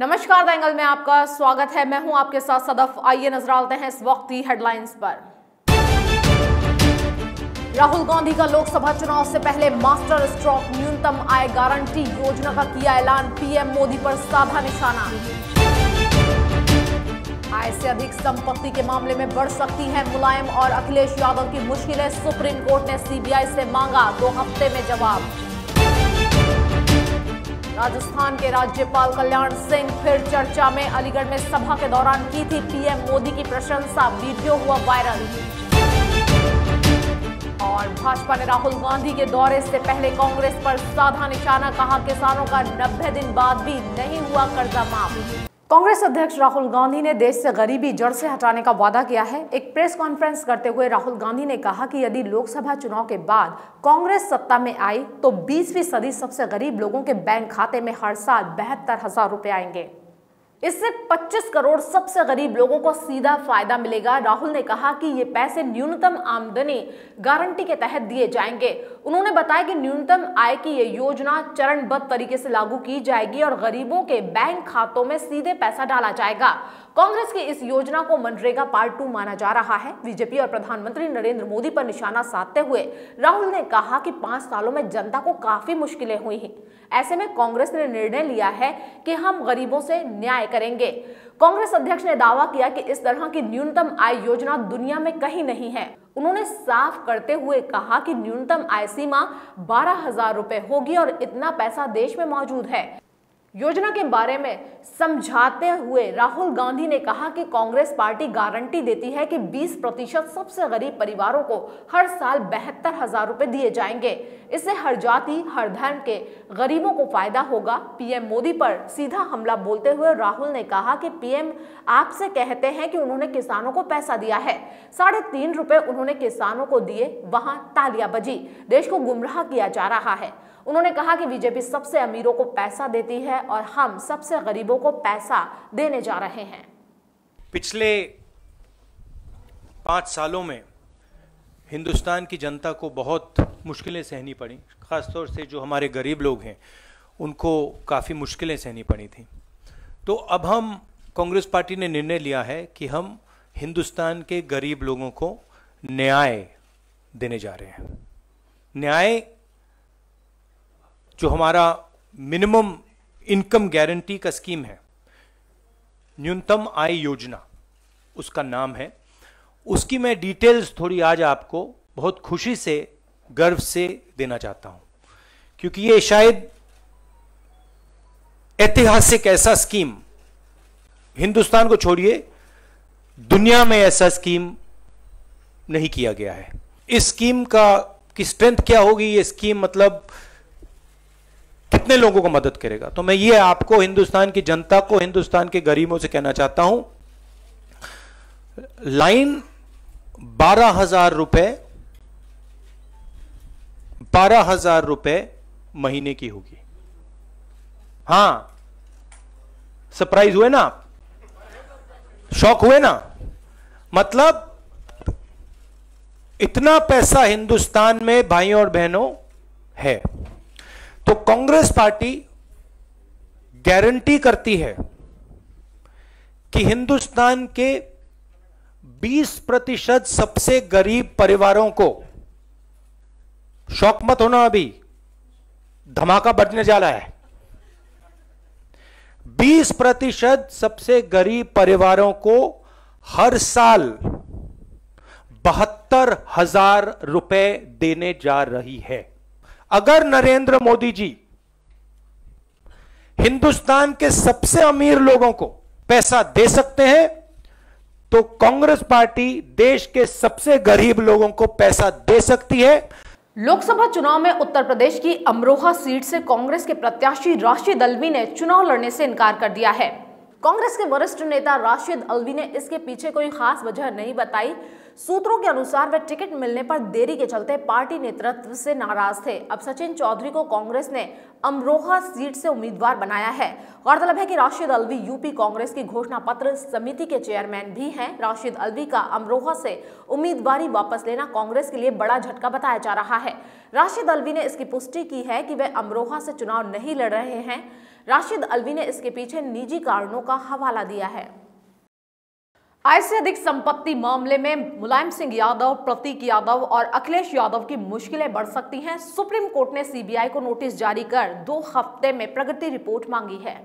नमस्कार, the angle में आपका स्वागत है। मैं हूं आपके साथ सदफ। आइए नजर डालते हैं इस वक्त की हेडलाइंस पर। राहुल गांधी का लोकसभा चुनाव से पहले मास्टर स्ट्रोक न्यूनतम आय गारंटी योजना का किया ऐलान, पीएम मोदी पर साधा निशाना। आय से अधिक संपत्ति के मामले में बढ़ सकती है मुलायम और अखिलेश यादव की मुश्किलें, सुप्रीम कोर्ट ने सीबीआई से मांगा 2 हफ्ते में जवाब। राजस्थान के राज्यपाल कल्याण सिंह फिर चर्चा में, अलीगढ़ में सभा के दौरान की थी पीएम मोदी की प्रशंसा, वीडियो हुआ वायरल। और भाजपा ने राहुल गांधी के दौरे से पहले कांग्रेस पर साधा निशाना, कहा किसानों का 90 दिन बाद भी नहीं हुआ कर्जा माफ। कांग्रेस अध्यक्ष राहुल गांधी ने देश से गरीबी जड़ से हटाने का वादा किया है। एक प्रेस कॉन्फ्रेंस करते हुए राहुल गांधी ने कहा कि यदि लोकसभा चुनाव के बाद कांग्रेस सत्ता में आई तो 20वीं सदी सबसे गरीब लोगों के बैंक खाते में हर साल 72,000 रुपए आएंगे। इससे 25 करोड़ सबसे गरीब लोगों को सीधा फायदा मिलेगा। राहुल ने कहा कि ये पैसे न्यूनतम आमदनी गारंटी के तहत दिए जाएंगे। उन्होंने बताया कि न्यूनतम आय की ये योजना चरणबद्ध तरीके से लागू की जाएगी और गरीबों के बैंक खातों में सीधे पैसा डाला जाएगा। कांग्रेस की इस योजना को मनरेगा पार्ट 2 माना जा रहा है। बीजेपी और प्रधानमंत्री नरेंद्र मोदी पर निशाना साधते हुए राहुल ने कहा कि 5 सालों में जनता को काफी मुश्किलें हुई हैं। ऐसे में कांग्रेस ने निर्णय लिया है कि हम गरीबों से न्याय करेंगे। कांग्रेस अध्यक्ष ने दावा किया कि इस तरह की न्यूनतम आय योजना दुनिया में कहीं नहीं है। उन्होंने साफ करते हुए कहा कि न्यूनतम आय सीमा 12,000 रुपए होगी और इतना पैसा देश में मौजूद है। योजना के बारे में समझाते हुए राहुल गांधी ने कहा कि कांग्रेस पार्टी गारंटी देती है कि 20% सबसे गरीब परिवारों को हर साल 72,000 रुपए दिए जाएंगे। इससे हर जाति हर धर्म के गरीबों को फायदा होगा। पीएम मोदी पर सीधा हमला बोलते हुए राहुल ने कहा कि पीएम आपसे कहते हैं कि उन्होंने किसानों को पैसा दिया है, 3.5 रुपए उन्होंने किसानों को दिए, वहां तालियां बजी। देश को गुमराह किया जा रहा है। उन्होंने कहा कि बीजेपी सबसे अमीरों को पैसा देती है और हम सबसे गरीबों को पैसा देने जा रहे हैं। पिछले 5 सालों में हिंदुस्तान की जनता को बहुत मुश्किलें सहनी पड़ी, खासतौर से जो हमारे गरीब लोग हैं उनको काफ़ी मुश्किलें सहनी पड़ी थी। तो अब हम कांग्रेस पार्टी ने निर्णय लिया है कि हम हिंदुस्तान के गरीब लोगों को न्याय देने जा रहे हैं। न्याय जो हमारा मिनिमम इनकम गारंटी का स्कीम है, न्यूनतम आय योजना उसका नाम है, उसकी मैं डिटेल्स थोड़ी आज आपको बहुत खुशी से गर्व से देना चाहता हूं, क्योंकि ये शायद ऐतिहासिक ऐसा स्कीम, हिंदुस्तान को छोड़िए दुनिया में ऐसा स्कीम नहीं किया गया है। इस स्कीम की स्ट्रेंथ क्या होगी, ये स्कीम मतलब कितने लोगों को मदद करेगा। तो मैं ये आपको, हिंदुस्तान की जनता को, हिंदुस्तान के गरीबों से कहना चाहता हूं, लाइन 12,000 रुपए महीने की होगी। हां, सरप्राइज हुए ना आप, शॉक हुए ना। मतलब इतना पैसा हिंदुस्तान में भाइयों और बहनों है। तो कांग्रेस पार्टी गारंटी करती है कि हिंदुस्तान के 20% सबसे गरीब परिवारों को, शौक मत होना, अभी धमाका बढ़ने जा रहा है, 20% सबसे गरीब परिवारों को हर साल 72,000 रुपए देने जा रही है। अगर नरेंद्र मोदी जी हिंदुस्तान के सबसे अमीर लोगों को पैसा दे सकते हैं, तो कांग्रेस पार्टी देश के सबसे गरीब लोगों को पैसा दे सकती है। लोकसभा चुनाव में उत्तर प्रदेश की अमरोहा सीट से कांग्रेस के प्रत्याशी राशिद अल्वी ने चुनाव लड़ने से इनकार कर दिया है। कांग्रेस के वरिष्ठ नेता राशिद अल्वी ने इसके पीछे कोई खास वजह नहीं बताई। सूत्रों के अनुसार वे टिकट मिलने पर देरी के चलते पार्टी नेतृत्व से नाराज थे। अब सचिन चौधरी को कांग्रेस ने अमरोहा सीट से उम्मीदवार बनाया है। गौरतलब है कि राशिद अल्वी यूपी कांग्रेस की घोषणा पत्र समिति के चेयरमैन भी हैं। राशिद अल्वी का अमरोहा से उम्मीदवारी वापस लेना कांग्रेस के लिए बड़ा झटका बताया जा रहा है। राशिद अल्वी ने इसकी पुष्टि की है कि वे अमरोहा से चुनाव नहीं लड़ रहे हैं। राशिद अल्वी ने इसके पीछे निजी कारणों का हवाला दिया है। आय से अधिक संपत्ति मामले में मुलायम सिंह यादव, प्रतीक यादव और अखिलेश यादव की मुश्किलें बढ़ सकती हैं। सुप्रीम कोर्ट ने सीबीआई को नोटिस जारी कर 2 हफ्ते में प्रगति रिपोर्ट मांगी है।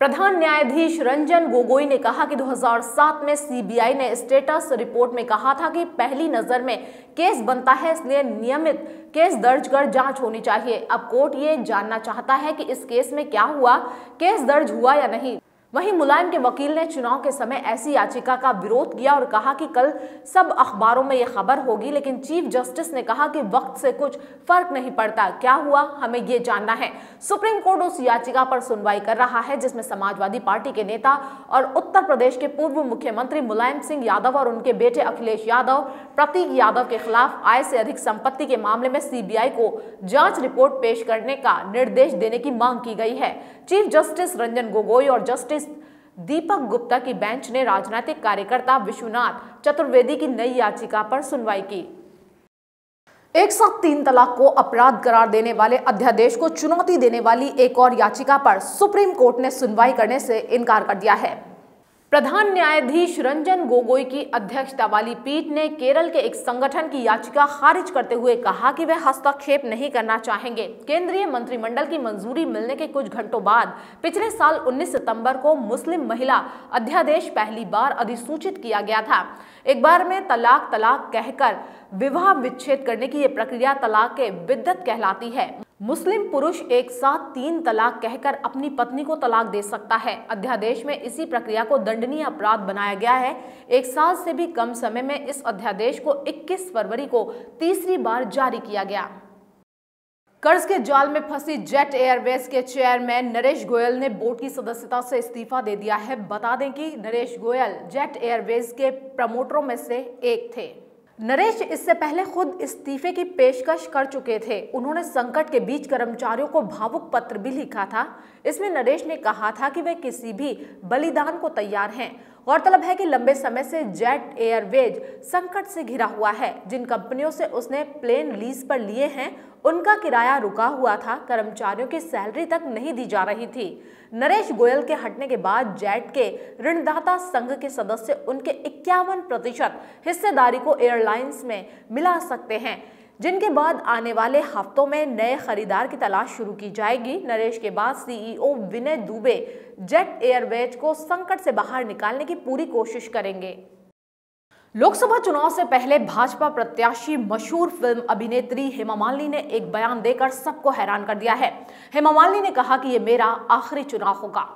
प्रधान न्यायाधीश रंजन गोगोई ने कहा कि 2007 में सीबीआई ने स्टेटस रिपोर्ट में कहा था कि पहली नजर में केस बनता है, इसलिए नियमित केस दर्ज कर जांच होनी चाहिए। अब कोर्ट ये जानना चाहता है कि इस केस में क्या हुआ, केस दर्ज हुआ या नहीं। वहीं मुलायम के वकील ने चुनाव के समय ऐसी याचिका का विरोध किया और कहा कि कल सब अखबारों में यह खबर होगी, लेकिन चीफ जस्टिस ने कहा कि वक्त से कुछ फर्क नहीं पड़ता, क्या हुआ हमें ये जानना है। सुप्रीम कोर्ट उस याचिका पर सुनवाई कर रहा है जिसमें समाजवादी पार्टी के नेता और उत्तर प्रदेश के पूर्व मुख्यमंत्री मुलायम सिंह यादव और उनके बेटे अखिलेश यादव, प्रतीक यादव के खिलाफ आय से अधिक संपत्ति के मामले में सीबीआई को जांच रिपोर्ट पेश करने का निर्देश देने की मांग की गई है। चीफ जस्टिस रंजन गोगोई और जस्टिस दीपक गुप्ता की बेंच ने राजनीतिक कार्यकर्ता विश्वनाथ चतुर्वेदी की नई याचिका पर सुनवाई की। एक साथ 3 तलाक को अपराध करार देने वाले अध्यादेश को चुनौती देने वाली एक और याचिका पर सुप्रीम कोर्ट ने सुनवाई करने से इनकार कर दिया है। प्रधान न्यायाधीश रंजन गोगोई की अध्यक्षता वाली पीठ ने केरल के एक संगठन की याचिका खारिज करते हुए कहा कि वे हस्तक्षेप नहीं करना चाहेंगे। केंद्रीय मंत्रिमंडल की मंजूरी मिलने के कुछ घंटों बाद पिछले साल 19 सितंबर को मुस्लिम महिला अध्यादेश पहली बार अधिसूचित किया गया था। एक बार में तलाक कहकर विवाह विच्छेद करने की यह प्रक्रिया तलाक के बिद्दत कहलाती है। मुस्लिम पुरुष एक साथ 3 तलाक कहकर अपनी पत्नी को तलाक दे सकता है। अध्यादेश में इसी प्रक्रिया को दंडनीय अपराध बनाया गया है। 1 साल से भी कम समय में इस अध्यादेश को 21 फरवरी को तीसरी बार जारी किया गया। कर्ज के जाल में फंसी जेट एयरवेज के चेयरमैन नरेश गोयल ने बोर्ड की सदस्यता से इस्तीफा दे दिया है। बता दें कि नरेश गोयल जेट एयरवेज के प्रमोटरों में से एक थे। नरेश इससे पहले खुद इस्तीफे की पेशकश कर चुके थे। उन्होंने संकट के बीच कर्मचारियों को भावुक पत्र भी लिखा था। इसमें नरेश ने कहा था कि वे किसी भी बलिदान को तैयार हैं। गौरतलब है कि लंबे समय से जेट एयरवेज संकट से घिरा हुआ है। जिन कंपनियों से उसने प्लेन लीज पर लिए हैं उनका किराया रुका हुआ था, कर्मचारियों की सैलरी तक नहीं दी जा रही थी। नरेश गोयल के हटने के बाद जेट के ऋणदाता संघ के सदस्य उनके 51% हिस्सेदारी को एयरलाइंस में मिला सकते हैं, जिनके बाद आने वाले हफ्तों में नए खरीदार की तलाश शुरू की जाएगी। नरेश के बाद सीईओ विनय दुबे जेट एयरवेज को संकट से बाहर निकालने की पूरी कोशिश करेंगे। लोकसभा चुनाव से पहले भाजपा प्रत्याशी मशहूर फिल्म अभिनेत्री हेमा मालिनी ने एक बयान देकर सबको हैरान कर दिया है। हेमा मालिनी ने कहा कि ये मेरा आखिरी चुनाव होगा।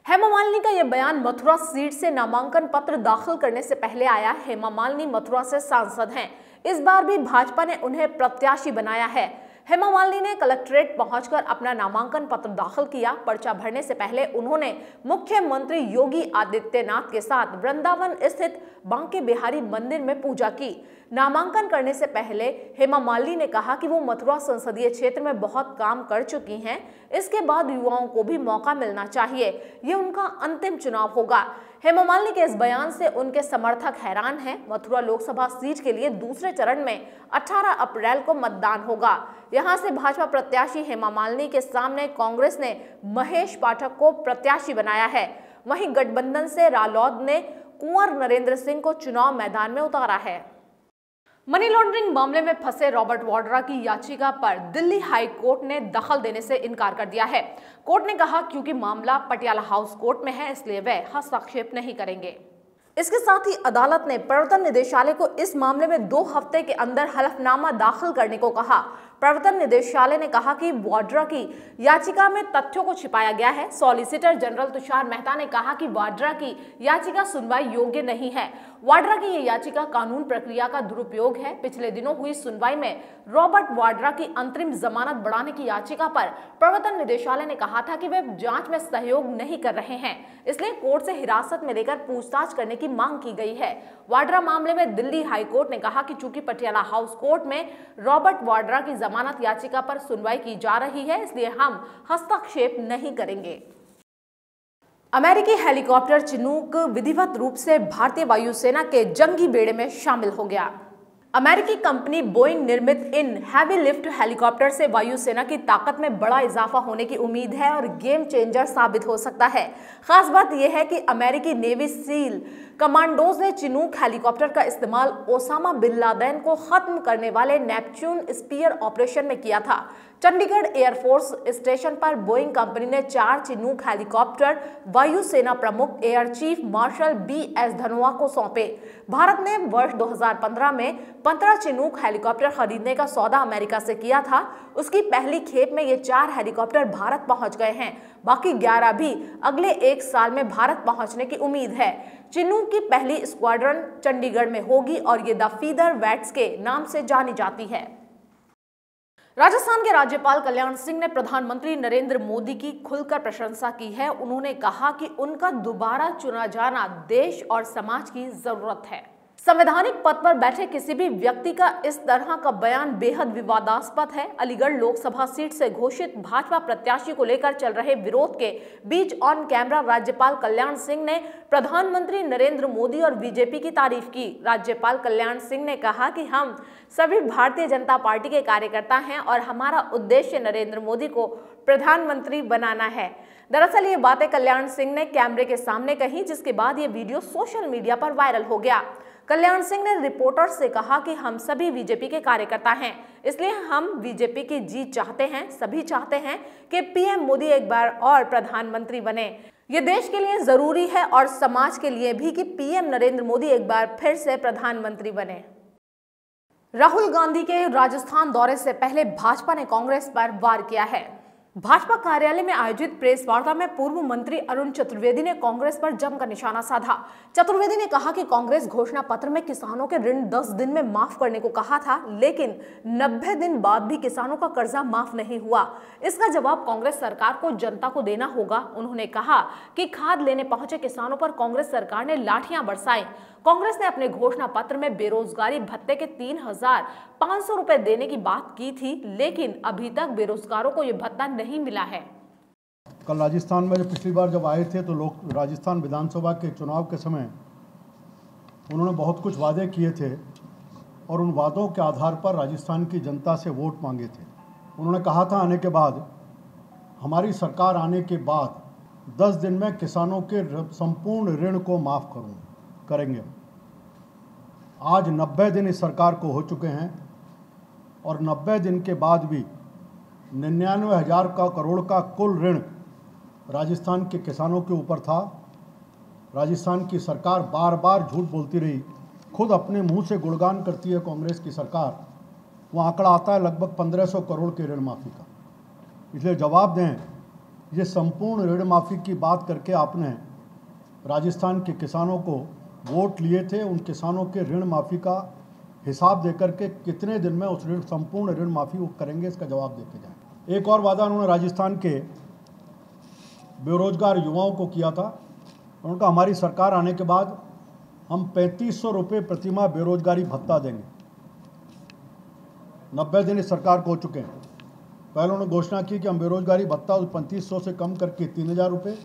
हेमा मालिनी का यह बयान मथुरा सीट से नामांकन पत्र दाखिल करने से पहले आया। हेमा मालिनी मथुरा से सांसद हैं। इस बार भी भाजपा ने उन्हें प्रत्याशी बनाया है। हेमा मालिनी ने कलेक्ट्रेट पहुंचकर अपना नामांकन पत्र दाखिल किया। पर्चा भरने से पहले उन्होंने मुख्यमंत्री योगी आदित्यनाथ के साथ वृंदावन स्थित बांके बिहारी मंदिर में पूजा की। नामांकन करने से पहले हेमा मालिनी ने कहा कि वो मथुरा संसदीय क्षेत्र में बहुत काम कर चुकी हैं। इसके बाद युवाओं को भी मौका मिलना चाहिए। ये उनका अंतिम चुनाव होगा। हेमा मालिनी के इस बयान से उनके समर्थक हैरान हैं। मथुरा लोकसभा सीट के लिए दूसरे चरण में 18 अप्रैल को मतदान होगा। यहां से भाजपा प्रत्याशी हेमा मालिनी के सामने कांग्रेस ने महेश पाठक को प्रत्याशी बनाया है। वहीं गठबंधन से रालोद ने कुंवर नरेंद्र सिंह को चुनाव मैदान में उतारा है। मनी लॉन्ड्रिंग मामले में फंसे रॉबर्ट वाड्रा की याचिका पर दिल्ली हाई कोर्ट ने दखल देने से इनकार कर दिया है। कोर्ट ने कहा क्योंकि मामला पटियाला हाउस कोर्ट में है, इसलिए वे हस्तक्षेप नहीं करेंगे। इसके साथ ही अदालत ने प्रवर्तन निदेशालय को इस मामले में 2 हफ्ते के अंदर हलफनामा दाखिल करने को कहा। प्रवर्तन निदेशालय ने कहा कि वाड्रा की याचिका में तथ्यों को छिपाया गया है। सॉलिसिटर जनरल तुषार मेहता ने कहा कि वाड्रा की याचिका सुनवाई योग्य नहीं है। वाड्रा की यह याचिका कानून प्रक्रिया का दुरुपयोग है। पिछले दिनों हुई सुनवाई में रॉबर्ट वाड्रा की अंतरिम जमानत बढ़ाने की याचिका पर प्रवर्तन निदेशालय ने कहा था कि वे जांच में सहयोग नहीं कर रहे हैं, इसलिए कोर्ट से हिरासत में लेकर पूछताछ करने की मांग की गई है। वाड्रा मामले में दिल्ली हाई कोर्ट ने कहा कि चूंकि पटियाला हाउस कोर्ट में रॉबर्ट वाड्रा की जमानत याचिका पर सुनवाई की जा रही है, इसलिए हम हस्तक्षेप नहीं करेंगे। अमेरिकी हेलीकॉप्टर चिनूक विधिवत रूप से भारतीय वायुसेना के जंगी बेड़े में शामिल हो गया। अमेरिकी कंपनी बोइंग निर्मित इन हैवी लिफ्ट हेलीकॉप्टर से वायुसेना की ताकत में बड़ा इजाफा होने की उम्मीद है और गेम चेंजर साबित हो सकता है। खास बात यह है कि अमेरिकी नेवी सील कमांडोज ने चिनूक हेलीकॉप्टर का इस्तेमाल ओसामा बिन लादेन को खत्म करने वाले नेपच्यून स्पीयर ऑपरेशन में किया था। चंडीगढ़ एयरफोर्स स्टेशन पर बोइंग कंपनी ने 4 चिनूक हेलीकॉप्टर वायुसेना प्रमुख air chief marshal BS Dhanoa को सौंपे। भारत ने वर्ष 2015 में 15 चिनूक हेलीकॉप्टर खरीदने का सौदा अमेरिका से किया था। उसकी पहली खेप में ये 4 हेलीकॉप्टर भारत पहुंच गए हैं। बाकी 11 भी अगले 1 साल में भारत पहुंचने की उम्मीद है। चिनूक की पहली स्क्वाड्रन चंडीगढ़ में होगी और ये द फीदर वेट्स के नाम से जानी जाती है। राजस्थान के राज्यपाल कल्याण सिंह ने प्रधानमंत्री नरेंद्र मोदी की खुलकर प्रशंसा की है। उन्होंने कहा कि उनका दोबारा चुना जाना देश और समाज की जरूरत है। संवैधानिक पद पर बैठे किसी भी व्यक्ति का इस तरह का बयान बेहद विवादास्पद है। अलीगढ़ लोकसभा सीट से घोषित भाजपा प्रत्याशी को लेकर चल रहे विरोध के बीच ऑन कैमरा राज्यपाल कल्याण सिंह ने प्रधानमंत्री नरेंद्र मोदी और बीजेपी की तारीफ की। राज्यपाल कल्याण सिंह ने कहा कि हम सभी भारतीय जनता पार्टी के कार्यकर्ता हैं और हमारा उद्देश्य नरेंद्र मोदी को प्रधानमंत्री बनाना है। दरअसल ये बातें कल्याण सिंह ने कैमरे के सामने कही, जिसके बाद ये वीडियो सोशल मीडिया पर वायरल हो गया। कल्याण सिंह ने रिपोर्टर्स से कहा कि हम सभी बीजेपी के कार्यकर्ता हैं, इसलिए हम बीजेपी की जीत चाहते हैं। सभी चाहते हैं कि पीएम मोदी एक बार और प्रधानमंत्री बने। ये देश के लिए जरूरी है और समाज के लिए भी कि पीएम नरेंद्र मोदी एक बार फिर से प्रधानमंत्री बने। राहुल गांधी के राजस्थान दौरे से पहले भाजपा ने कांग्रेस पर वार किया है। भाजपा कार्यालय में आयोजित प्रेस वार्ता में पूर्व मंत्री अरुण चतुर्वेदी ने कांग्रेस पर जमकर निशाना साधा। चतुर्वेदी ने कहा कि कांग्रेस घोषणा पत्र में किसानों के ऋण 10 दिन में माफ करने को कहा था, लेकिन 90 दिन बाद भी किसानों का कर्जा माफ नहीं हुआ। इसका जवाब कांग्रेस सरकार को जनता को देना होगा। उन्होंने कहा कि खाद लेने पहुंचे किसानों पर कांग्रेस सरकार ने लाठियां बरसाई। कांग्रेस ने अपने घोषणा पत्र में बेरोजगारी भत्ते के 3,500 रुपए देने की बात की थी, लेकिन अभी तक बेरोजगारों को यह भत्ता नहीं मिला है। कल राजस्थान में पिछली बार जब आए थे तो लोग राजस्थान विधानसभा के चुनाव के समय उन्होंने बहुत कुछ वादे किए थे और उन वादों के आधार पर राजस्थान की जनता से वोट मांगे थे। उन्होंने कहा था आने के बाद, हमारी सरकार आने के बाद 10 दिन में किसानों के संपूर्ण ऋण को माफ़ करेंगे। आज 90 दिन इस सरकार को हो चुके हैं और 90 दिन के बाद भी 99,000 करोड़ का कुल ऋण राजस्थान के किसानों के ऊपर था। राजस्थान की सरकार बार बार झूठ बोलती रही, खुद अपने मुंह से गुणगान करती है कांग्रेस की सरकार। वो आंकड़ा आता है लगभग 1500 करोड़ के ऋण माफ़ी का। इसलिए जवाब दें, ये संपूर्ण ऋण माफ़ी की बात करके आपने राजस्थान के किसानों को वोट लिए थे, उन किसानों के ऋण माफ़ी का हिसाब देकर के कितने दिन में उस संपूर्ण ऋण माफ़ी वो करेंगे, इसका जवाब देके जाएं। एक और वादा उन्होंने राजस्थान के बेरोजगार युवाओं को किया था। उनका हमारी सरकार आने के बाद हम 3500 रुपये प्रतिमाह बेरोजगारी भत्ता देंगे। 90 दिन इस सरकार को हो चुके हैं। पहले उन्होंने घोषणा की कि हम बेरोजगारी भत्ता 3500 से कम करके 3000 रुपये,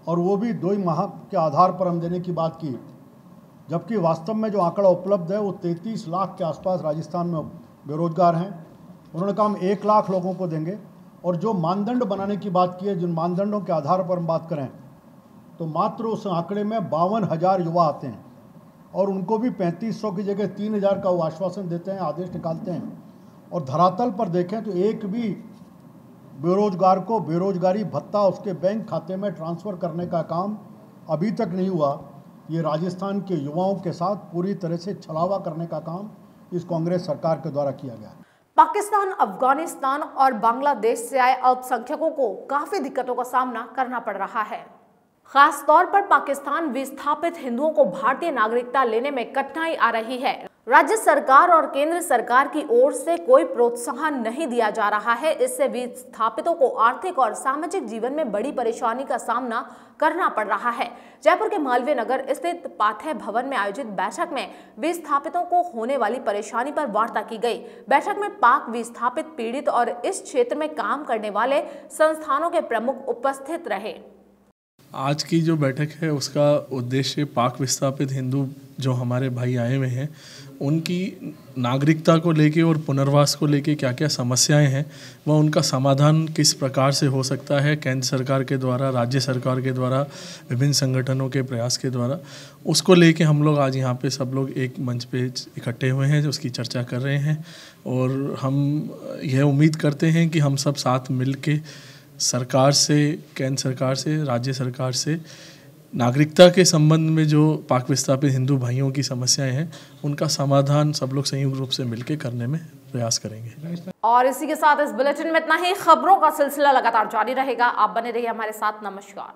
और वो भी 2 माह के आधार पर हम देने की बात की, जबकि वास्तव में जो आंकड़ा उपलब्ध है वो 33 लाख के आसपास राजस्थान में बेरोजगार हैं। उन्होंने कहा हम 1 लाख लोगों को देंगे, और जो मानदंड बनाने की बात की है, जिन मानदंडों के आधार पर हम बात करें तो मात्र उस आंकड़े में 52,000 युवा आते हैं, और उनको भी 3500 की जगह 3000 का वो आश्वासन देते हैं, आदेश निकालते हैं। और धरातल पर देखें तो एक भी बेरोजगार को बेरोजगारी भत्ता उसके बैंक खाते में ट्रांसफ़र करने का काम अभी तक नहीं हुआ। ये राजस्थान के युवाओं के साथ पूरी तरह से छलावा करने का काम इस कांग्रेस सरकार के द्वारा किया गया है। पाकिस्तान, अफगानिस्तान और बांग्लादेश से आए अल्पसंख्यकों को काफी दिक्कतों का सामना करना पड़ रहा है। खास तौर पर पाकिस्तान विस्थापित हिंदुओं को भारतीय नागरिकता लेने में कठिनाई आ रही है। राज्य सरकार और केंद्र सरकार की ओर से कोई प्रोत्साहन नहीं दिया जा रहा है। इससे विस्थापितों को आर्थिक और सामाजिक जीवन में बड़ी परेशानी का सामना करना पड़ रहा है। जयपुर के मालवीय नगर स्थित पाथेय भवन में आयोजित बैठक में विस्थापितों को होने वाली परेशानी पर वार्ता की गई। बैठक में पाक विस्थापित पीड़ित और इस क्षेत्र में काम करने वाले संस्थानों के प्रमुख उपस्थित रहे। आज की जो बैठक है उसका उद्देश्य पाक विस्थापित हिंदू जो हमारे भाई आए हुए हैं उनकी नागरिकता को लेके और पुनर्वास को लेके क्या क्या समस्याएं हैं वह उनका समाधान किस प्रकार से हो सकता है केंद्र सरकार के द्वारा, राज्य सरकार के द्वारा, विभिन्न संगठनों के प्रयास के द्वारा, उसको लेके हम लोग आज यहाँ पे सब लोग एक मंच पे इकट्ठे हुए हैं, उसकी चर्चा कर रहे हैं। और हम यह उम्मीद करते हैं कि हम सब साथ मिल के सरकार से, केंद्र सरकार से, राज्य सरकार से नागरिकता के संबंध में जो पाक विस्थापित हिंदू भाइयों की समस्याएं हैं उनका समाधान सब लोग संयुक्त रूप से मिलकर करने में प्रयास करेंगे। और इसी के साथ इस बुलेटिन में इतना ही। खबरों का सिलसिला लगातार जारी रहेगा, आप बने रहिए हमारे साथ। नमस्कार।